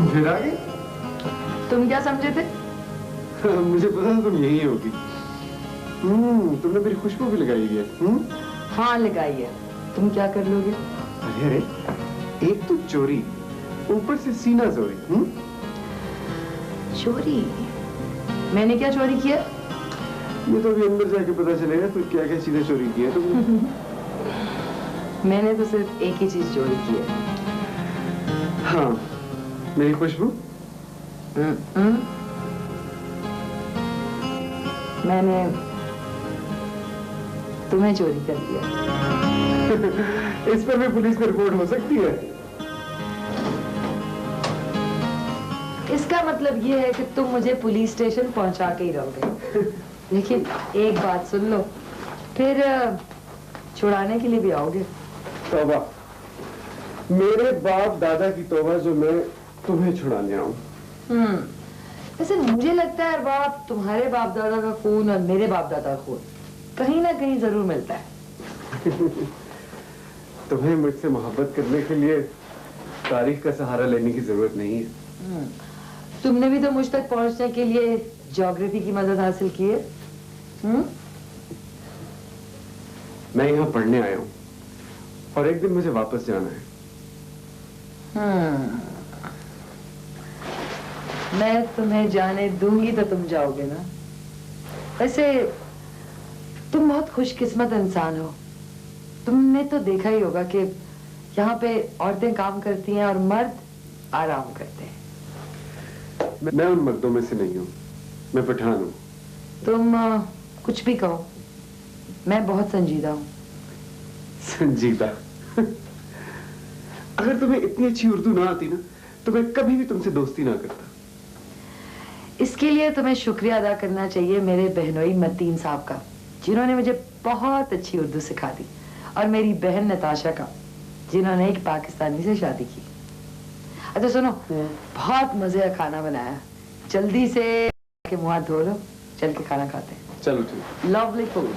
तुम फिर आ गए? तुम क्या समझे थे? मुझे पता था तुम यही होगी। तुमने मेरी खुशबू भी लगाई है। हाँ लगाई है। तुम क्या कर लोगे? अरे अरे, एक तो चोरी, ऊपर से सीना चोरी। चोरी? मैंने क्या चोरी किया? ये तो अभी अंदर जाके पता चलेगा फिर क्या क्या चीजें चोरी की है तुमने। मैंने तो सिर्फ एक ही चीज चोरी की है। हाँ, मेरी खुशबू। मैंने तुम्हें चोरी कर दिया। इस पर भी पुलिस में रिपोर्ट हो सकती है। इसका मतलब ये है कि तुम मुझे पुलिस स्टेशन पहुंचा के ही रहोगे। लेकिन एक बात सुन लो, फिर छुड़ाने के लिए भी आओगे। तौबा, मेरे बाप दादा की तौबा जो मैं तुम्हें छुड़ाने आऊं। वैसे मुझे लगता है बाप, तुम्हारे बाप दादा का खून और मेरे बाप दादा का खून कहीं ना कहीं जरूर मिलता है। तुम्हें मुझसे मोहब्बत करने के लिए तारीख का सहारा लेने की जरूरत नहीं है। तुमने भी तो मुझ तक पहुंचने के लिए ज्योग्राफी की मदद हासिल की है। मैं यहाँ पढ़ने आया हूँ और एक दिन मुझे वापस जाना है। मैं तुम्हें जाने दूंगी तो तुम जाओगे ना। वैसे तुम बहुत खुशकिस्मत इंसान हो। तुमने तो देखा ही होगा कि यहाँ पे औरतें काम करती हैं और मर्द आराम करते हैं। मैं उन मर्दों में से नहीं हूँ, मैं पठान हूँ। तुम कुछ भी कहो, मैं बहुत संजीदा हूँ। संजीदा? अगर तुम्हें इतनी अच्छी उर्दू ना आती ना तो मैं कभी भी तुमसे दोस्ती ना करता। इसके लिए तुम्हें शुक्रिया अदा करना चाहिए मेरे बहनोई मतीन साहब का, जिन्होंने मुझे बहुत अच्छी उर्दू सिखा दी, और मेरी बहन नताशा का, जिन्होंने एक पाकिस्तानी से शादी की। अच्छा सुनो, बहुत मजे का खाना बनाया, जल्दी से के मुंह हाथ धो लो, चल के खाना खाते हैं। चलो ठीक। Lovely food.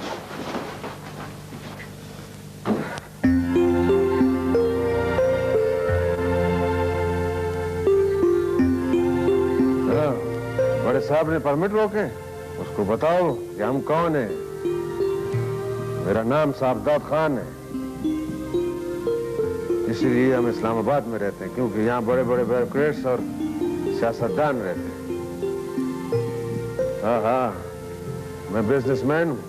बड़े साहब ने परमिट रोके, उसको बताओ कि हम कौन हैं। मेरा नाम साबदाद खान है, इसीलिए हम इस्लामाबाद में रहते हैं, क्योंकि यहाँ बड़े बड़े ब्यूरोक्रेट्स और सियासतदान रहते हैं। हाँ, मैं बिजनेसमैन हूँ,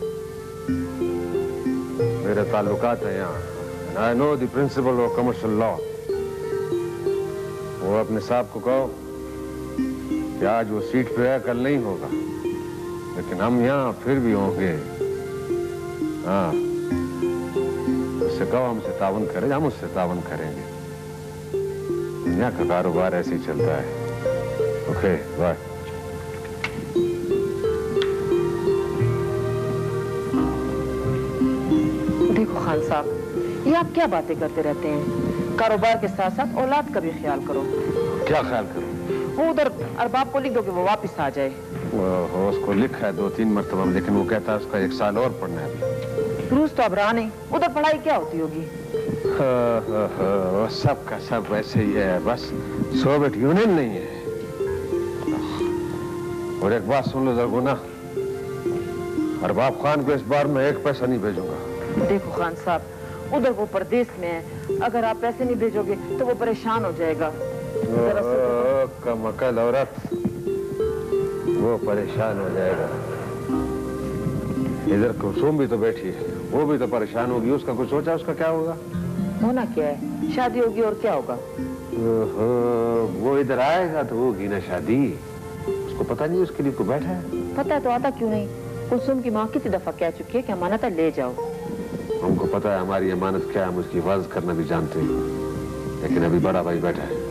मेरे ताल्लुकात हैं यहाँ। I know the principle of commercial law. वो अपने साहब को कहो कि आज वो सीट पे है, कल नहीं होगा, लेकिन हम यहाँ फिर भी होंगे। हाँ, उससे कहो हमसे तावन करें, हम उससे तावन करेंगे। दुनिया का कारोबार ऐसे ही चलता है। Okay, bye. देखो खान साहब, ये आप क्या बातें करते रहते हैं? कारोबार के साथ साथ औलाद का भी ख्याल करो। क्या ख्याल करूं? वो उधर अरबाब को लिख दो कि वो वापस आ जाए। उसको लिखा है 2-3 मरतबा, लेकिन वो कहता है उसका 1 साल और पढ़ना है। रूस तो अब रहा नहीं, उधर पढ़ाई क्या होती होगी? सब का सब वैसे ही है, बस सोवियत यूनियन नहीं है। और एक बात सुन लो जरगुना, अरबाब खान को इस बार मैं 1 पैसा नहीं भेजूंगा। देखो खान साहब, उधर वो परदेश में है, अगर आप पैसे नहीं भेजोगे तो वो परेशान हो जाएगा। कमकल औरत, वो परेशान हो जाएगा। इधर कुसुम भी तो बैठी है, वो भी तो परेशान होगी। उसका कुछ सोचा, उसका क्या होगा? होना क्या है, शादी होगी और क्या होगा। वो इधर आएगा तो होगी ना शादी। उसको पता नहीं उसके लिए को बैठा है। पता है तो आता क्यों नहीं? कुसुम की माँ कितनी दफा कह चुकी है कि अमानत ले जाओ। हमको पता है हमारी अमानत क्या है, हम उसकी हिफाजत करना भी जानते हैं, लेकिन अभी बड़ा भाई बैठा है।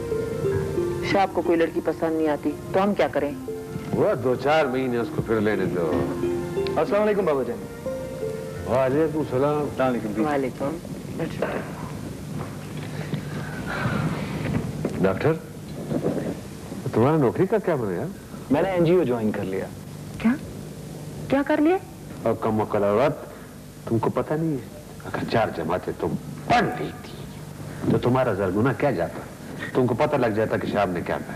शाह को कोई लड़की पसंद नहीं आती तो हम क्या करें? वो 2-4 महीने उसको फिर लेने दो। अस्सलाम वालेकुम बाबा जान। वालेकुम सलाम। वालेकुम। डॉक्टर, तुम्हारा नौकरी का क्या बना यार? मैंने एनजीओ ज्वाइन कर लिया। क्या कर लिया? और कम अकल औरत, तुमको पता नहीं है, अगर 4 जमातें तुम पढ़ ली थी तो तुम्हारा जरगुना क्या जाता, तुमको पता लग जाता कि साहब ने क्या कहा।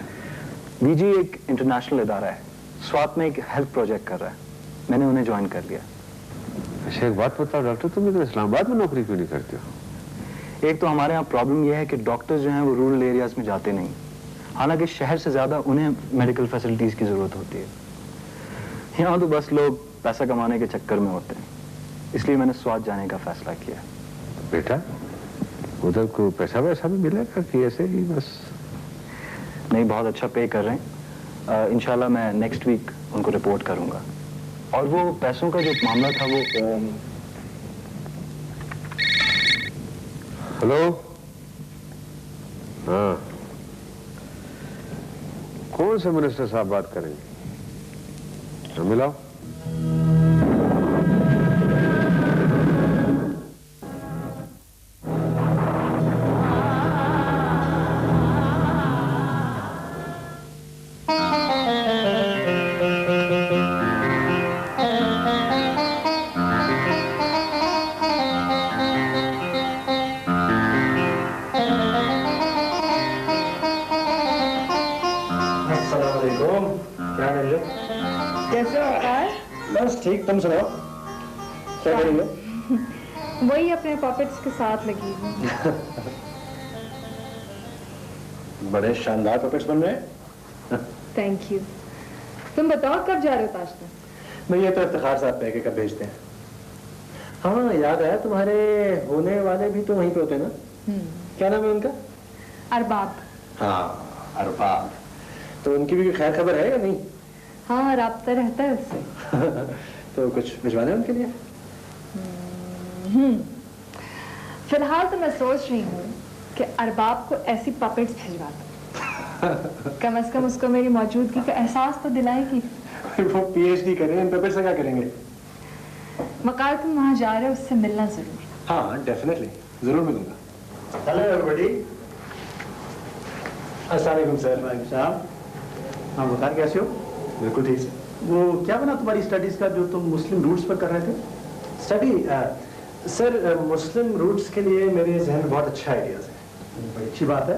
वीजी एक इंटरनेशनल इदारा है, स्वात में एक हेल्थ प्रोजेक्ट कर रहा है। मैंने उन्हें ज्वाइन कर लिया। अच्छा एक बात बताओ डॉक्टर, तुम इधर इस्लामाबाद में नौकरी क्यों नहीं करते हो? एक तो हमारे यहाँ प्रॉब्लम यह है कि डॉक्टर्स जो हैं वो रूरल एरियाज में जाते नहीं, हालांकि शहर से ज्यादा उन्हें मेडिकल फैसिलिटीज की जरूरत होती है। यहाँ तो बस लोग पैसा कमाने के चक्कर में होते हैं, इसलिए मैंने स्वात जाने का फैसला किया। तो बेटा उधर को पैसा वैसा भी मिलेगा कि ऐसे ही बस? नहीं, बहुत अच्छा पे कर रहे हैं। इंशाल्लाह मैं नेक्स्ट वीक उनको रिपोर्ट करूंगा। और वो पैसों का जो मामला था वो हेलो, हाँ कौन से मिनिस्टर साहब बात करेंगे? हाँ, मिलाओ। क्या कर रहे हो? कैसे हो वकार? बस ठीक, तुम सुनाओ क्या करेंगे? वही अपने पॉकेट्स के साथ लगी हूँ। बड़े शानदार पपेट्स बन रहे हैं। Thank you. तुम बताओ कब जा रहे हो ताशकंद? मैं ये तो इफ्तिखार साहब पैके कब भेजते हैं। हाँ याद आया, तुम्हारे होने वाले भी तो वहीं पे होते हैं ना? क्या नाम है उनका? अरबाब। हाँ अरबाब, तो उनकी भी खैर खबर है या नहीं? हाँ, राब्ता रहता है उससे। तो कुछ भिजवा दें उनके लिए? फिलहाल तो मैं सोच रही हूँ कि अरबाब को ऐसी पपेट्स भिजवा दूं। कम से कम उसको मेरी मौजूदगी का एहसास तो दिलाएगी। वो पीएचडी कर रहे हैं, इन पेपर से क्या करेंगे? वकार तुम वहाँ जा रहे हो, उससे मिलना जरूर। हाँ डेफिनेटली, जरूर मिलूंगा। Hello everybody. अस्सलाम वालेकुम सर। वालेकुम सलाम। हाँ वकार, कैसे हो? बिल्कुल ठीक है। वो क्या बना तुम्हारी स्टडीज का जो तुम मुस्लिम रूट्स पर कर रहे थे? स्टडी सर, मुस्लिम रूट्स के लिए मेरे जहन में बहुत अच्छा आइडियाज है। बड़ी अच्छी बात है।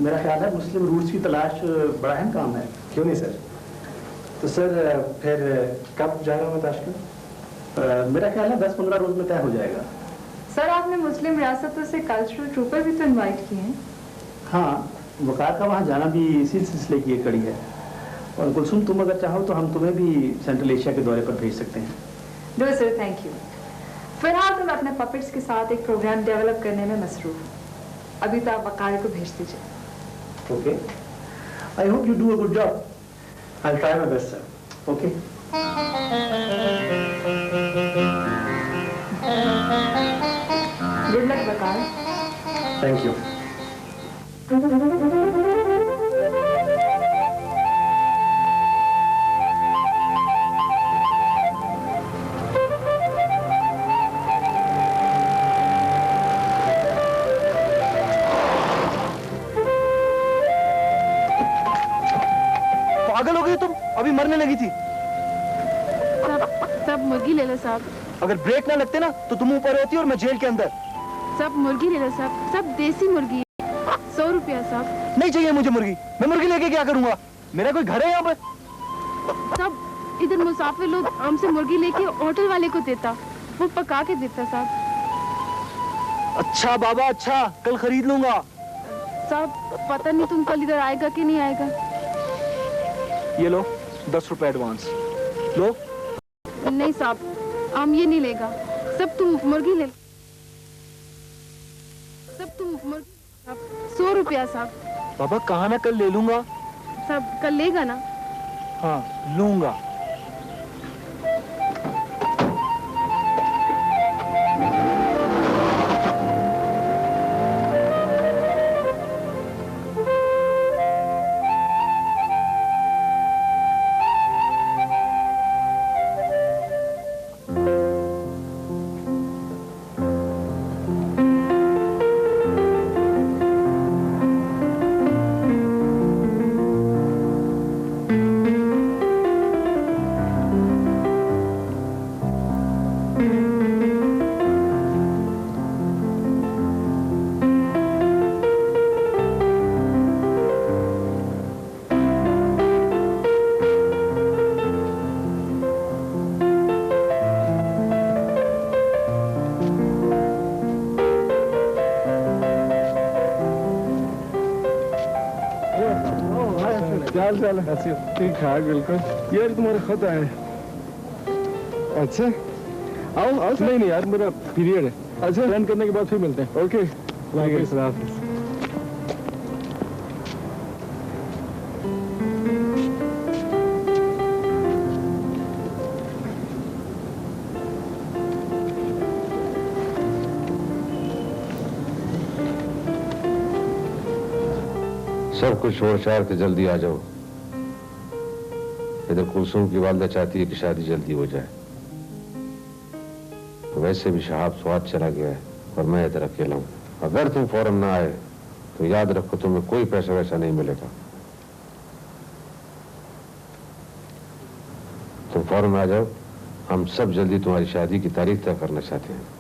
मेरा ख्याल है मुस्लिम रूट्स की तलाश बड़ा अहम काम है। क्यों नहीं सर? तो सर फिर कब जा रहा हूँ मैं ताशकंद? मेरा ख्याल है 10-15 रोज में तय हो जाएगा। सर आपने मुस्लिम रियासतों से कल्चरल ट्रूपर भी तो इनवाइट किए हैं। हाँ, वकार का वहाँ जाना भी इसी सिलसिले की एक कड़ी है। और कुलसुम, तुम अगर चाहो तो हम तुम्हें भी सेंट्रल एशिया के दौरे पर भेज सकते हैं। No sir, thank you. फिलहाल तो मैं अपने पपेट्स के साथ एक प्रोग्राम डेवलप करने में मसरूफ हूँ। अभी तो आप वकार को भेज दीजिए। Okay, I hope you do a good job. I will try my best sir. Okay. Good luck Waqar. Thank you. पागल हो गई तुम? अभी मरने लगी थी। सब मुर्गी ले लो साहब। अगर ब्रेक ना लगते ना तो तुम ऊपर होती और मैं जेल के अंदर। सब मुर्गी ले लो साहब, सब देसी मुर्गी। 100 रुपया साहब। नहीं चाहिए मुझे मुर्गी। मैं मुर्गी लेके क्या करूंगा? मेरा कोई घर है यहाँ पर? सब इधर मुसाफिर लोग हमसे मुर्गी लेके होटल वाले को देता, वो पका के देता साहब। अच्छा बाबा, अच्छा, कल खरीद लूंगा। साहब पता नहीं तुम कल इधर आएगा कि नहीं आएगा। ये लो 10 रुपए एडवांस लो। नहीं साहब, हम ये नहीं लेगा। सब तुम मुर्गी ले, सब तुम मुर्गी। 100 रुपया साहब। बाबा कहाँ, मैं कल ले लूंगा। सब कल लेगा ना? हाँ लूंगा। क्या हाल चाल है? ठीक ठाक बिल्कुल। यार तुम्हारे खत आए। अच्छा आओ आओ। नहीं नहीं यार मेरा पीरियड है। अच्छा लैंड करने के बाद फिर मिलते हैं। ओके हाफिज़। सब कुछ छोड़ छाड़ के जल्दी आ जाओ। इधर कुलसुम की वालदा चाहती है कि शादी जल्दी हो जाए। तो वैसे भी शहाब स्वाद चला गया है और मैं इधर अकेला हूं। अगर तुम फौरन ना आए तो याद रखो तुम्हें कोई पैसा वैसा नहीं मिलेगा। तुम फौरन आ जाओ। हम सब जल्दी तुम्हारी शादी की तारीख तय करना चाहते हैं।